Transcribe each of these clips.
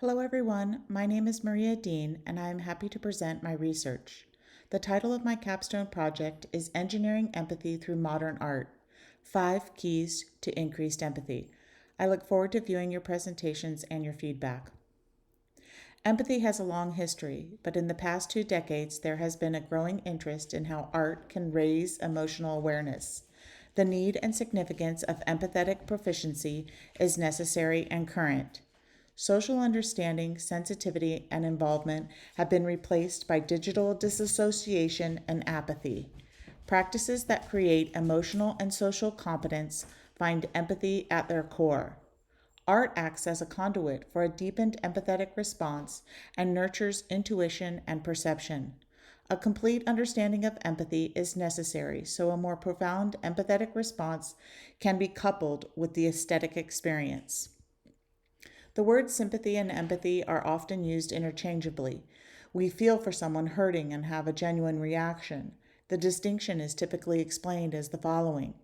Hello, everyone. My name is Maria Dean, and I am happy to present my research. The title of my capstone project is Engineering Empathy Through Modern Art: 5 Keys to Increased Empathy. I look forward to viewing your presentations and your feedback. Empathy has a long history, but in the past 2 decades, there has been a growing interest in how art can raise emotional awareness. The need and significance of empathetic proficiency is necessary and current. Social understanding, sensitivity, and involvement have been replaced by digital disassociation and apathy. Practices that create emotional and social competence find empathy at their core. Art acts as a conduit for a deepened empathetic response and nurtures intuition and perception. A complete understanding of empathy is necessary, so a more profound empathetic response can be coupled with the aesthetic experience. The words sympathy and empathy are often used interchangeably. We feel for someone hurting and have a genuine reaction. The distinction is typically explained as the following.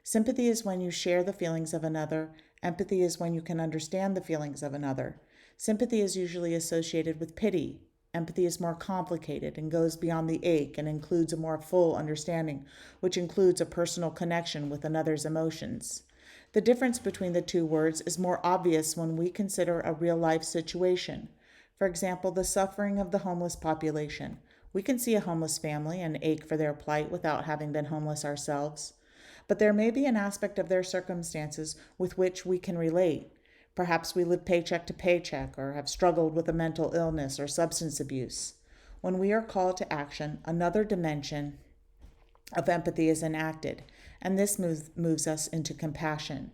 Sympathy is when you share the feelings of another. Empathy is when you can understand the feelings of another. Sympathy is usually associated with pity. Empathy is more complicated and goes beyond the ache and includes a more full understanding, which includes a personal connection with another's emotions. The difference between the two words is more obvious when we consider a real-life situation. For example, the suffering of the homeless population. We can see a homeless family and ache for their plight without having been homeless ourselves. But there may be an aspect of their circumstances with which we can relate. Perhaps we live paycheck to paycheck or have struggled with a mental illness or substance abuse. When we are called to action, another dimension of empathy is enacted, and this moves us into compassion.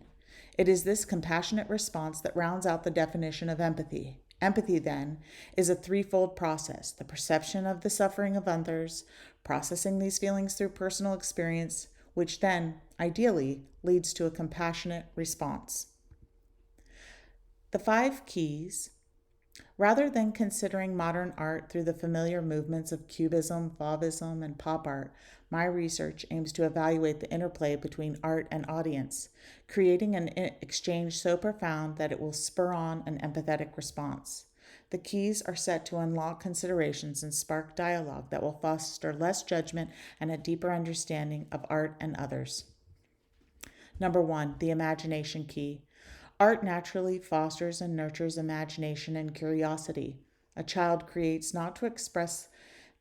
It is this compassionate response that rounds out the definition of empathy. Empathy, then, is a threefold process: the perception of the suffering of others, processing these feelings through personal experience, which then, ideally, leads to a compassionate response. The 5 keys. Rather than considering modern art through the familiar movements of Cubism, Fauvism, and pop art, my research aims to evaluate the interplay between art and audience, creating an exchange so profound that it will spur on an empathetic response. The keys are set to unlock considerations and spark dialogue that will foster less judgment and a deeper understanding of art and others. Number 1, the imagination key. Art naturally fosters and nurtures imagination and curiosity. A child creates not to express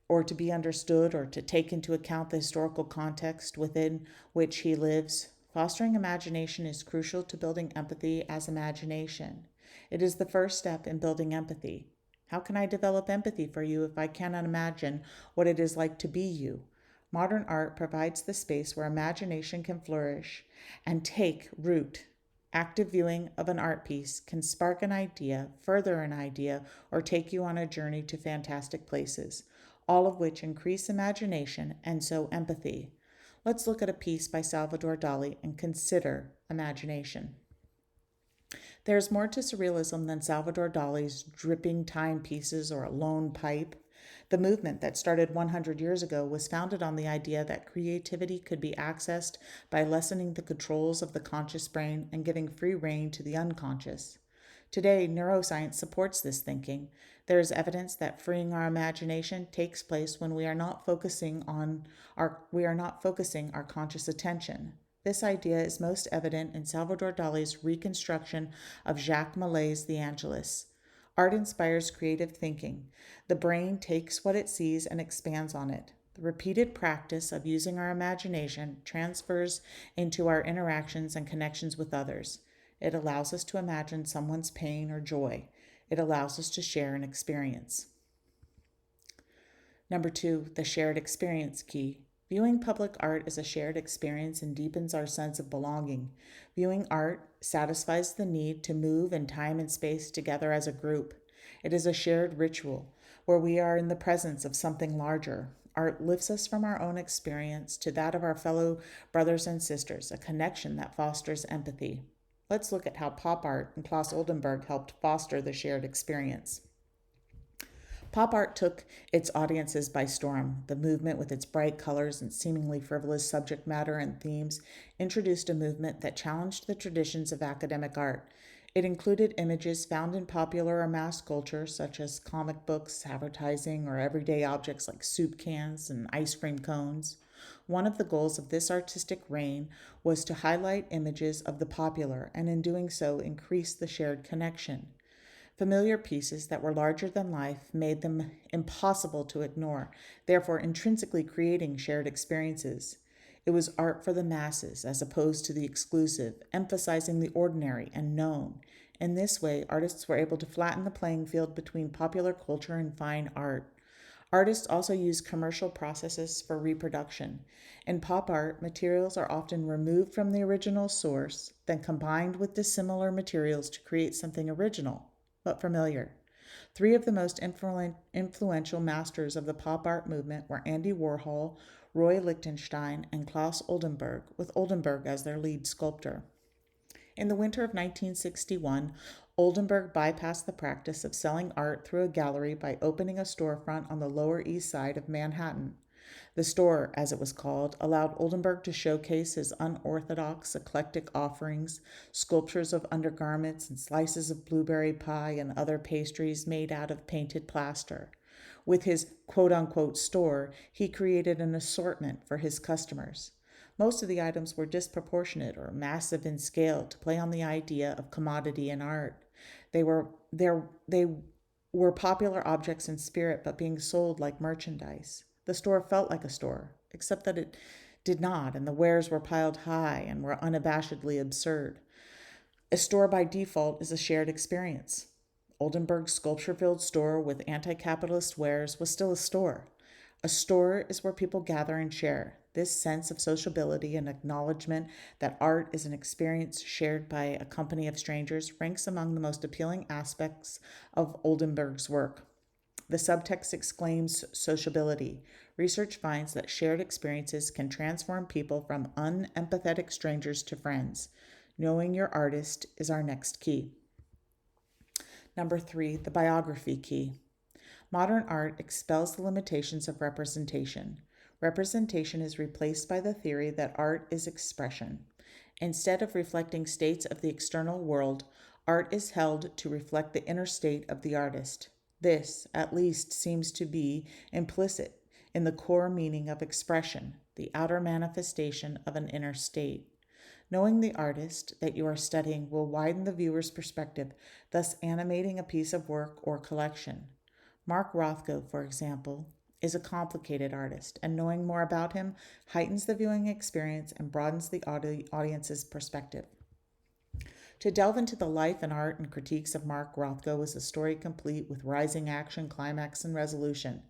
or to be understood or to take into account the historical context within which he lives. Fostering imagination is crucial to building empathy as imagination. It is the first step in building empathy. How can I develop empathy for you if I cannot imagine what it is like to be you? Modern art provides the space where imagination can flourish and take root. Active viewing of an art piece can spark an idea, further an idea, or take you on a journey to fantastic places, all of which increase imagination and so empathy. Let's look at a piece by Salvador Dali and consider imagination. There is more to surrealism than Salvador Dali's dripping timepieces or a lone pipe. The movement that started 100 years ago was founded on the idea that creativity could be accessed by lessening the controls of the conscious brain and giving free rein to the unconscious. Today, neuroscience supports this thinking. There is evidence that freeing our imagination takes place when we are not focusing our conscious attention. This idea is most evident in Salvador Dali's reconstruction of Jacques Millet's The Angelus. Art inspires creative thinking. The brain takes what it sees and expands on it. The repeated practice of using our imagination transfers into our interactions and connections with others. It allows us to imagine someone's pain or joy. It allows us to share an experience. Number 2, the shared experience key. Viewing public art is a shared experience and deepens our sense of belonging. Viewing art satisfies the need to move in time and space together as a group. It is a shared ritual where we are in the presence of something larger. Art lifts us from our own experience to that of our fellow brothers and sisters, a connection that fosters empathy. Let's look at how pop art and Claes Oldenburg helped foster the shared experience. Pop art took its audiences by storm. The movement, with its bright colors and seemingly frivolous subject matter and themes, introduced a movement that challenged the traditions of academic art. It included images found in popular or mass culture, such as comic books, advertising, or everyday objects like soup cans and ice cream cones. One of the goals of this artistic reign was to highlight images of the popular and, in doing so, increase the shared connection. Familiar pieces that were larger than life made them impossible to ignore, therefore, intrinsically creating shared experiences. It was art for the masses as opposed to the exclusive, emphasizing the ordinary and known. In this way, artists were able to flatten the playing field between popular culture and fine art. Artists also use commercial processes for reproduction. In pop art, materials are often removed from the original source, then combined with dissimilar materials to create something original, but familiar. Three of the most influential masters of the pop art movement were Andy Warhol, Roy Lichtenstein, and Claes Oldenburg, with Oldenburg as their lead sculptor. In the winter of 1961, Oldenburg bypassed the practice of selling art through a gallery by opening a storefront on the Lower East Side of Manhattan. The store, as it was called, allowed Oldenburg to showcase his unorthodox, eclectic offerings, sculptures of undergarments and slices of blueberry pie and other pastries made out of painted plaster. With his quote-unquote store, he created an assortment for his customers. Most of the items were disproportionate or massive in scale to play on the idea of commodity in art. They were popular objects in spirit, but being sold like merchandise. The store felt like a store, except that it did not, and the wares were piled high and were unabashedly absurd. A store by default is a shared experience. Oldenburg's sculpture-filled store with anti-capitalist wares was still a store. A store is where people gather and share. This sense of sociability and acknowledgement that art is an experience shared by a company of strangers ranks among the most appealing aspects of Oldenburg's work. The subtext exclaims sociability. Research finds that shared experiences can transform people from unempathetic strangers to friends. Knowing your artist is our next key. Number 3, the biography key. Modern art expels the limitations of representation. Representation is replaced by the theory that art is expression. Instead of reflecting states of the external world, art is held to reflect the inner state of the artist. This, at least, seems to be implicit in the core meaning of expression, the outer manifestation of an inner state. Knowing the artist that you are studying will widen the viewer's perspective, thus animating a piece of work or collection. Mark Rothko, for example, is a complicated artist, and knowing more about him heightens the viewing experience and broadens the audience's perspective. To delve into the life and art and critiques of Mark Rothko is a story complete with rising action, climax, and resolution.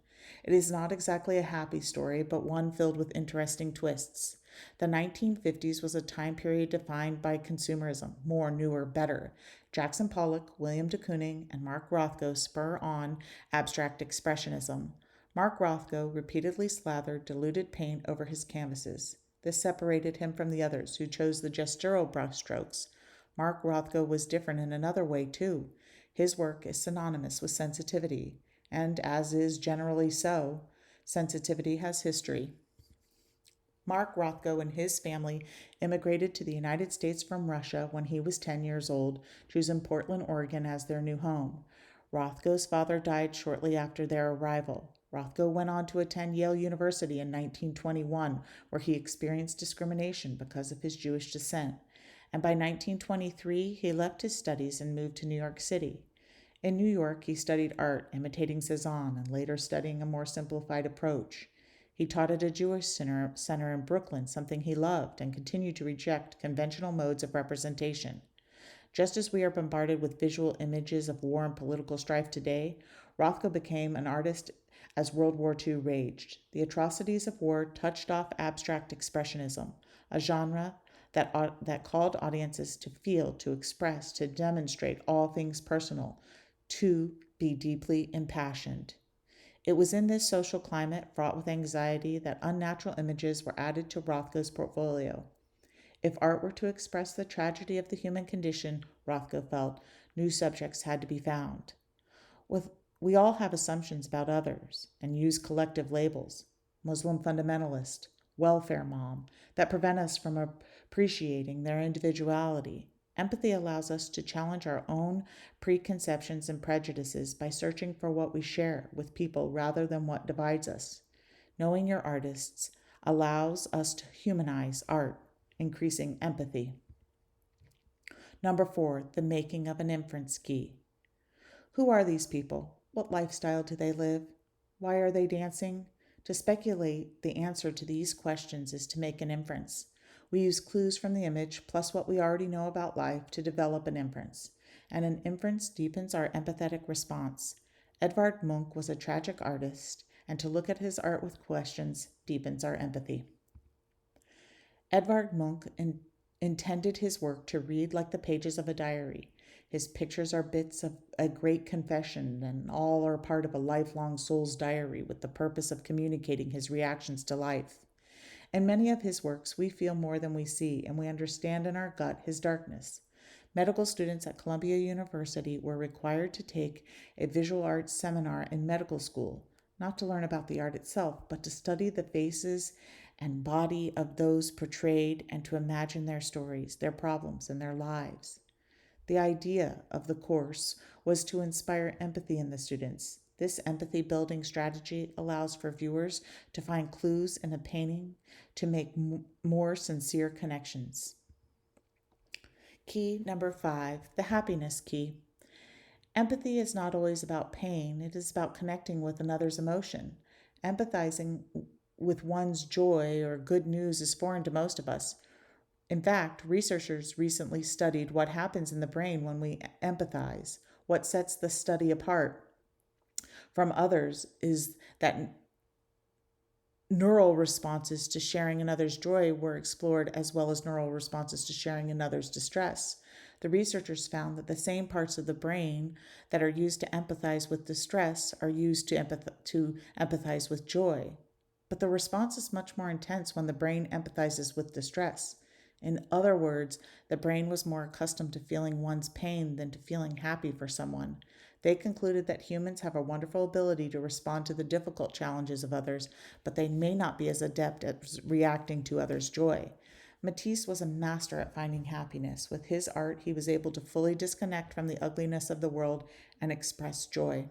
It is not exactly a happy story, but one filled with interesting twists. The 1950s was a time period defined by consumerism, more, newer, better. Jackson Pollock, William de Kooning, and Mark Rothko spur on abstract expressionism. Mark Rothko repeatedly slathered diluted paint over his canvases. This separated him from the others who chose the gestural brushstrokes. Mark Rothko was different in another way, too. His work is synonymous with sensitivity, and as is generally so, sensitivity has history. Mark Rothko and his family immigrated to the United States from Russia when he was 10 years old, choosing Portland, Oregon as their new home. Rothko's father died shortly after their arrival. Rothko went on to attend Yale University in 1921, where he experienced discrimination because of his Jewish descent. And by 1923, he left his studies and moved to New York City. In New York, he studied art, imitating Cézanne, and later studying a more simplified approach. He taught at a Jewish center in Brooklyn, something he loved, and continued to reject conventional modes of representation. Just as we are bombarded with visual images of war and political strife today, Rothko became an artist as World War II raged. The atrocities of war touched off abstract expressionism, a genre that called audiences to feel, to express, to demonstrate all things personal, to be deeply impassioned. It was in this social climate fraught with anxiety that unnatural images were added to Rothko's portfolio. If art were to express the tragedy of the human condition, Rothko felt, new subjects had to be found. We all have assumptions about others and use collective labels, Muslim fundamentalist, welfare mom, that prevent us from appreciating their individuality. Empathy allows us to challenge our own preconceptions and prejudices by searching for what we share with people rather than what divides us. Knowing your artists allows us to humanize art, increasing empathy. Number 4, the making of an inference key. Who are these people? What lifestyle do they live? Why are they dancing? To speculate the answer to these questions is to make an inference. We use clues from the image plus what we already know about life to develop an inference, and an inference deepens our empathetic response. Edvard Munch was a tragic artist, and to look at his art with questions deepens our empathy. Edvard Munch intended his work to read like the pages of a diary. His pictures are bits of a great confession, and all are part of a lifelong soul's diary with the purpose of communicating his reactions to life. In many of his works, we feel more than we see, and we understand in our gut his darkness. Medical students at Columbia University were required to take a visual arts seminar in medical school, not to learn about the art itself, but to study the faces and body of those portrayed and to imagine their stories, their problems, and their lives. The idea of the course was to inspire empathy in the students. This empathy building strategy allows for viewers to find clues in a painting to make more sincere connections. Key number 5, the happiness key. Empathy is not always about pain, it is about connecting with another's emotion. Empathizing with one's joy or good news is foreign to most of us. In fact, researchers recently studied what happens in the brain when we empathize. What sets the study apart from others is that neural responses to sharing another's joy were explored, as well as neural responses to sharing another's distress. The researchers found that the same parts of the brain that are used to empathize with distress are used to empathize with joy. But the response is much more intense when the brain empathizes with distress. In other words, the brain was more accustomed to feeling one's pain than to feeling happy for someone. They concluded that humans have a wonderful ability to respond to the difficult challenges of others, but they may not be as adept at reacting to others' joy. Matisse was a master at finding happiness. With his art, he was able to fully disconnect from the ugliness of the world and express joy.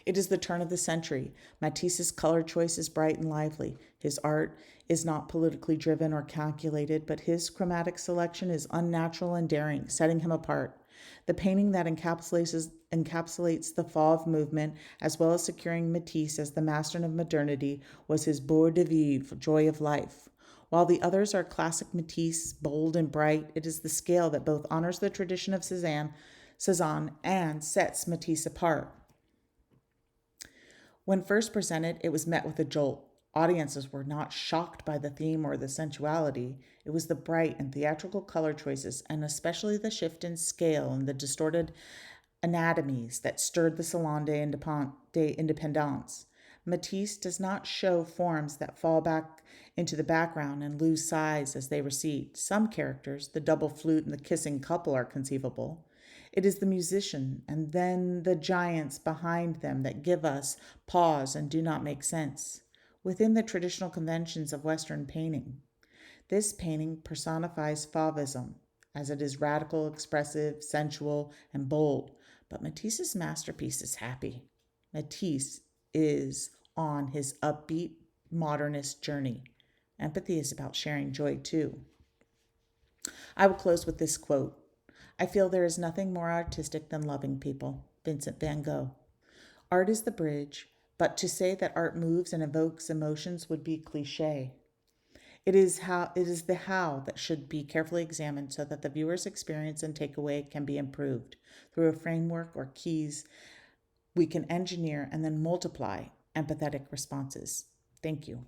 It is the turn of the century. Matisse's color choice is bright and lively. His art is not politically driven or calculated, but his chromatic selection is unnatural and daring, setting him apart. The painting that encapsulates the Fauve movement, as well as securing Matisse as the master of modernity, was his Beau de Vivre, joy of life. While the others are classic Matisse, bold and bright, it is the scale that both honors the tradition of Cézanne and sets Matisse apart. When first presented, it was met with a jolt. Audiences were not shocked by the theme or the sensuality. It was the bright and theatrical color choices, and especially the shift in scale and the distorted anatomies that stirred the Salon des Indépendants. Matisse does not show forms that fall back into the background and lose size as they recede. Some characters, the double flute and the kissing couple, are conceivable. It is the musician and then the giants behind them that give us pause and do not make sense within the traditional conventions of Western painting. This painting personifies Fauvism, as it is radical, expressive, sensual, and bold. But Matisse's masterpiece is happy. Matisse is on his upbeat modernist journey. Empathy is about sharing joy too. I will close with this quote. I feel there is nothing more artistic than loving people. Vincent van Gogh. Art is the bridge, but to say that art moves and evokes emotions would be cliche. It is the how that should be carefully examined so that the viewer's experience and takeaway can be improved. Through a framework or keys, we can engineer and then multiply empathetic responses. Thank you.